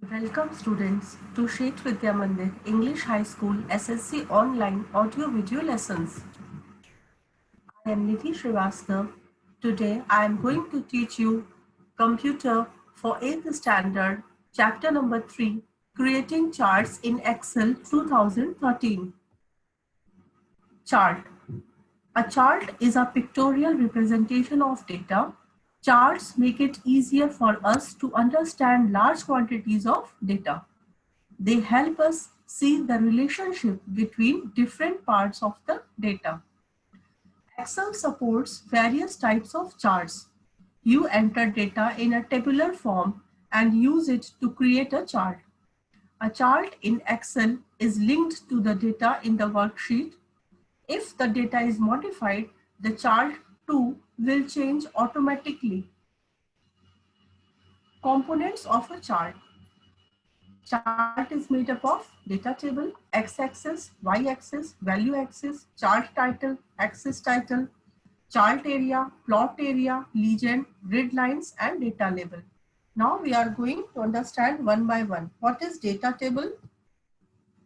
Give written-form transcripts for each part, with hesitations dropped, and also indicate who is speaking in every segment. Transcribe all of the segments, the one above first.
Speaker 1: Welcome students to Shet Vidya Mandir English High School SSC online audio video lessons. I am Nidhi Srivastav. Today I am going to teach you Computer for 8th Standard Chapter number 3 Creating Charts in Excel 2013. Chart. A chart is a pictorial representation of data. Charts make it easier for us to understand large quantities of data. They help us see the relationship between different parts of the data. Excel supports various types of charts. You enter data in a tabular form and use it to create a chart. A chart in Excel is linked to the data in the worksheet. If the data is modified, the chart too will change automatically. Components of a chart. Chart is made up of data table, x-axis, y-axis, value axis, chart title, axis title, chart area, plot area, legend, grid lines, and data label. Now we are going to understand one by one. What is data table?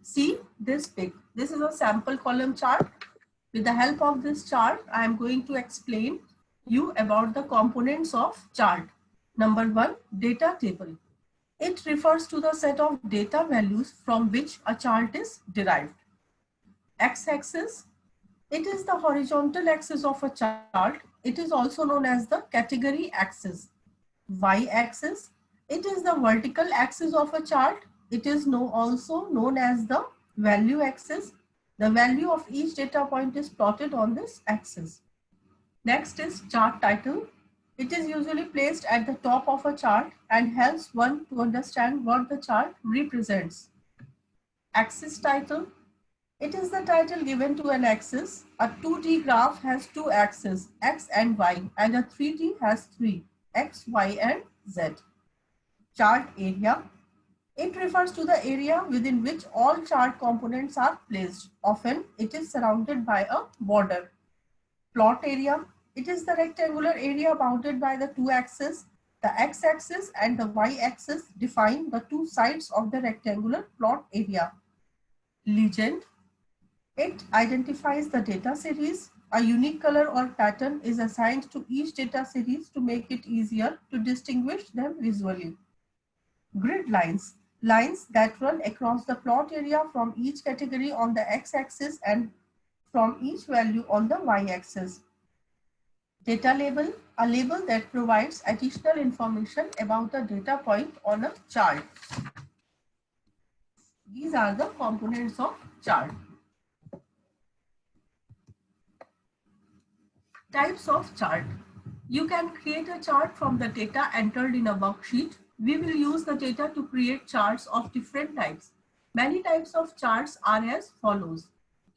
Speaker 1: See this pic. This is a sample column chart. With the help of this chart, I am going to explain you about the components of chart. Number one, data table. It refers to the set of data values from which a chart is derived. X-axis, it is the horizontal axis of a chart. It is also known as the category axis. Y-axis, it is the vertical axis of a chart. It is also known as the value axis. The value of each data point is plotted on this axis. Next is chart title. It is usually placed at the top of a chart and helps one to understand what the chart represents. Axis title. It is the title given to an axis. A 2D graph has two axes, x and y, and a 3D has three, x, y, and z. Chart area. It refers to the area within which all chart components are placed. Often, it is surrounded by a border. Plot area. It is the rectangular area bounded by the two axes. The x-axis and the y-axis define the two sides of the rectangular plot area. Legend. It identifies the data series. A unique color or pattern is assigned to each data series to make it easier to distinguish them visually. Grid lines. Lines that run across the plot area from each category on the x-axis and from each value on the y-axis. Data label, a label that provides additional information about the data point on a chart. These are the components of chart. Types of chart. You can create a chart from the data entered in a worksheet. We will use the data to create charts of different types. Many types of charts are as follows: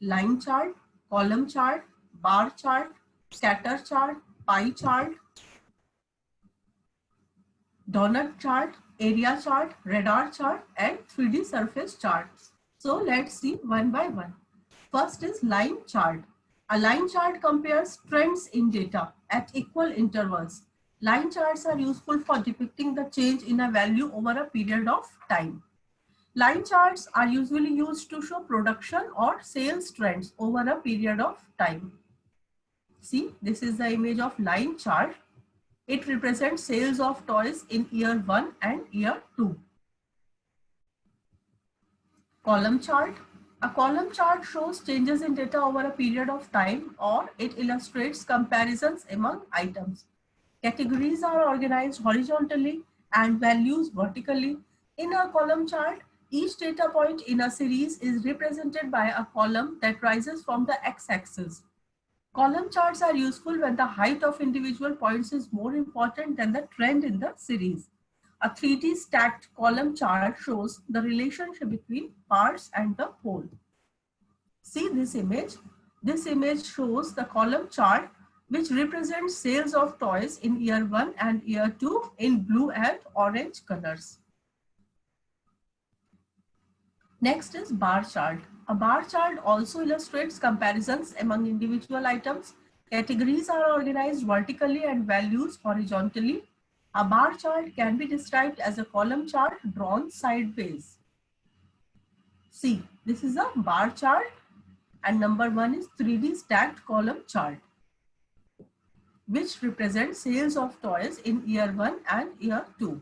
Speaker 1: line chart, column chart, bar chart, scatter chart, pie chart, donut chart, area chart, radar chart, and 3D surface charts. So let's see one by one. First is line chart. A line chart compares trends in data at equal intervals. Line charts are useful for depicting the change in a value over a period of time. Line charts are usually used to show production or sales trends over a period of time. See, this is the image of line chart. It represents sales of toys in year 1 and year 2. Column chart. A column chart shows changes in data over a period of time, or it illustrates comparisons among items. Categories are organized horizontally and values vertically. In a column chart, each data point in a series is represented by a column that rises from the x-axis. Column charts are useful when the height of individual points is more important than the trend in the series. A 3D stacked column chart shows the relationship between parts and the whole. See this image. This image shows the column chart which represents sales of toys in year 1 and year 2 in blue and orange colors. Next is bar chart. A bar chart also illustrates comparisons among individual items. Categories are organized vertically and values horizontally. A bar chart can be described as a column chart drawn sideways. See, this is a bar chart and number 1 is 3D stacked column chart, which represents sales of toys in year 1 and year 2.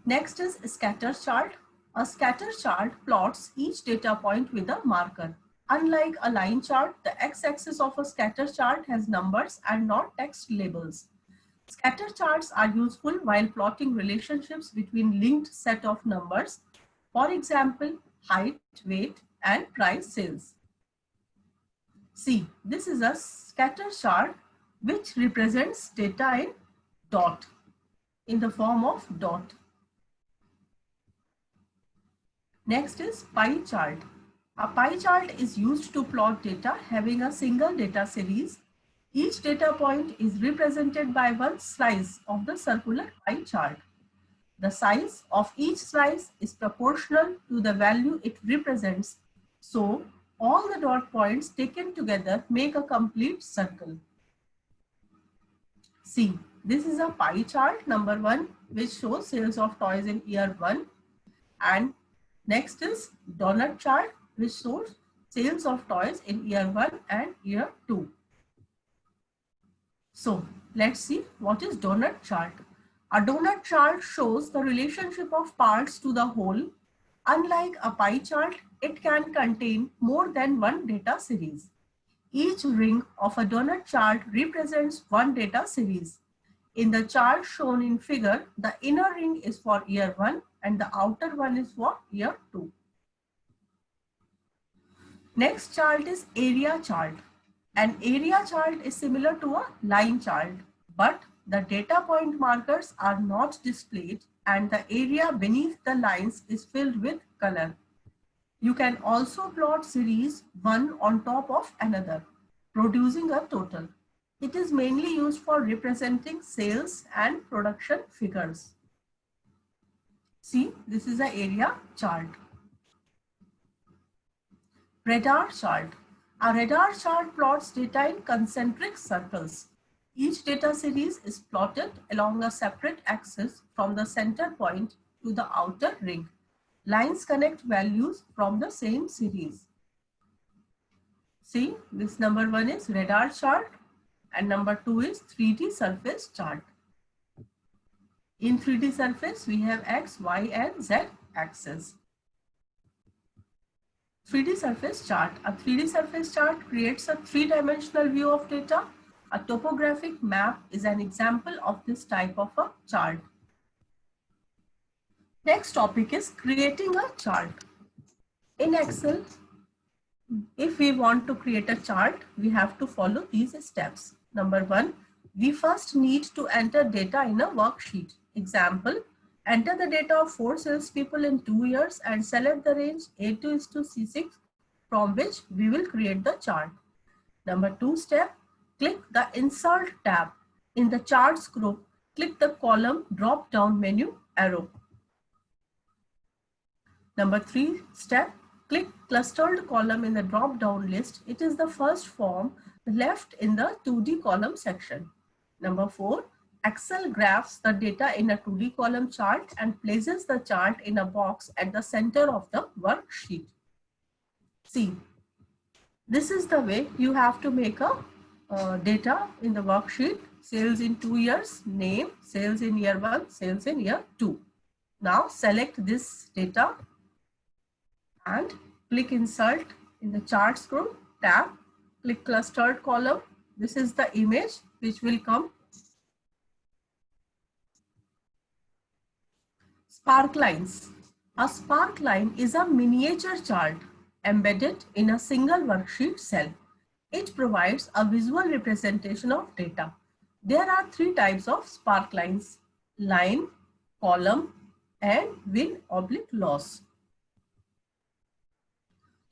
Speaker 1: Next is scatter chart. A scatter chart plots each data point with a marker. Unlike a line chart, the x-axis of a scatter chart has numbers and not text labels. Scatter charts are useful while plotting relationships between linked set of numbers. For example, height, weight, and price sales. See, this is a scatter chart which represents data in dot, in the form of dot. Next is pie chart. A pie chart is used to plot data having a single data series. Each data point is represented by one slice of the circular pie chart. The size of each slice is proportional to the value it represents. So, all the dot points taken together make a complete circle. See, this is a pie chart number 1 which shows sales of toys in year 1, and next is donut chart which shows sales of toys in year 1 and year 2. So let's see what is donut chart. A donut chart shows the relationship of parts to the whole. Unlike a pie chart, it can contain more than one data series. Each ring of a donut chart represents one data series. In the chart shown in figure, the inner ring is for year 1 and the outer one is for year 2. Next chart is area chart. An area chart is similar to a line chart, but the data point markers are not displayed and the area beneath the lines is filled with color. You can also plot series one on top of another, producing a total. It is mainly used for representing sales and production figures. See, this is the area chart. Radar chart. A radar chart plots data in concentric circles. Each data series is plotted along a separate axis from the center point to the outer ring. Lines connect values from the same series. See, this number 1 is radar chart and number 2 is 3D surface chart. In 3D surface, we have X, Y, and Z axis. 3D surface chart. A 3D surface chart creates a three-dimensional view of data. A topographic map is an example of this type of a chart. Next topic is creating a chart. In Excel, if we want to create a chart, we have to follow these steps. Number 1, we first need to enter data in a worksheet. Example, enter the data of 4 salespeople in 2 years and select the range A2 to C6 from which we will create the chart. Number 2 step, click the Insert tab. In the Charts group, click the column drop-down menu arrow. Number 3 step, click Clustered column in the drop-down list. It is the first form left in the 2D column section. Number 4, Excel graphs the data in a 2D column chart and places the chart in a box at the center of the worksheet. See, this is the way you have to make a data in the worksheet. Sales in 2 years, name, sales in year 1, sales in year 2. Now select this data and click Insert in the Charts group tab. Click Clustered column. This is the image which will come. Spark lines. A spark line is a miniature chart embedded in a single worksheet cell. It provides a visual representation of data. There are 3 types of spark lines: line, column, and win/loss.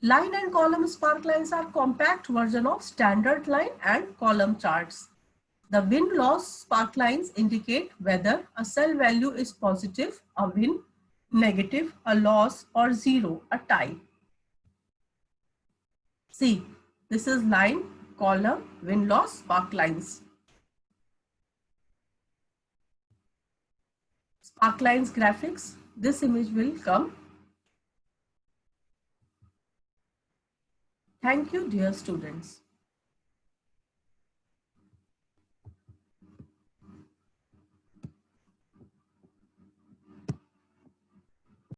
Speaker 1: Line and column spark lines are compact version of standard line and column charts. The win-loss spark lines indicate whether a cell value is positive, a win, negative, a loss, or 0, a tie. See, this is line, column, win-loss spark lines. Sparklines graphics. This image will come. Thank you, dear students.